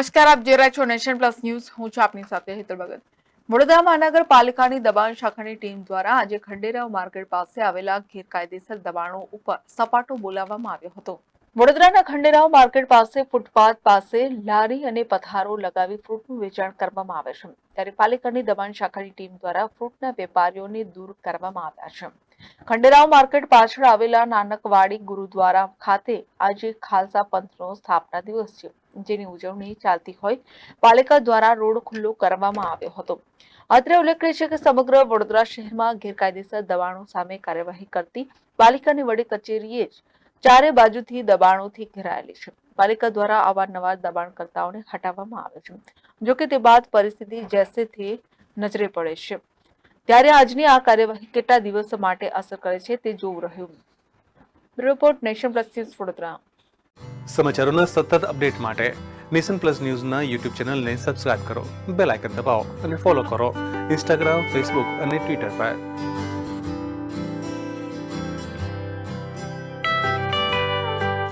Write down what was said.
નમસ્કાર, આપ જોઈ રહ્યા છો નેશન પ્લસ ન્યૂઝ. હું છું આપની સાથે હેતલ ભગત. વડોદરા મહાનગરપાલિકાની દબાણ શાખાની ટીમ દ્વારા આજે ખંડેરાવ માર્કેટ પાસે આવેલા ગેરકાયદેસર દબાણો ઉપર સપાટો બોલાવવામાં આવ્યો હતો. વડોદરાના ખંડેરાવ માર્કેટ પાસે ફૂટપાથ પાસે લારી અને પથારો લગાવી ફ્રૂટનું વેચાણ કરવામાં આવે છે, ત્યારે પાલિકાની દબાણ શાખાની ટીમ દ્વારા ફ્રૂટના વેપારીઓને દૂર કરવામાં આવ્યા છે. ખંડેરાવ માર્કેટ પાછળ આવેલા નાનકવાડી ગુરુદ્વારા ખાતે આજે ખાલસા પંથનો સ્થાપના દિવસ છે, જેની ઉજવણી ચાલતી હોય પાલિકા દ્વારા રોડ ખુલ્લો કરવામાં આવ્યો હતો. અત્રે ઉલ્લેખનીય છે કે સમગ્ર વડોદરા શહેરમાં ગેરકાયદેસર દબાણો સામે કાર્યવાહી કરતી પાલિકાની વડી કચેરીએ જ ચારે બાજુથી દબાણોથી ઘેરાયેલી છે. પાલિકા દ્વારા અવારનવાર દબાણકર્તાઓને હટાવવામાં આવે છે, જોકે તે બાદ પરિસ્થિતિ જેસે તે નજરે પડે છે. ત્યારે આજની આ કાર્યવાહી કેટલા દિવસ માટે અસર કરે છે તે જોવું રહ્યું. Report nation plus news Vadodara. સમાચારોના સતત અપડેટ માટે નેશન પ્લસ ન્યૂઝના યુટ્યુબ ચેનલને સબસ્ક્રાઇબ કરો, બેલ આઇકન દબાવો અને ફોલો કરો ઇન્સ્ટાગ્રામ, ફેસબુક અને ટ્વિટર પર.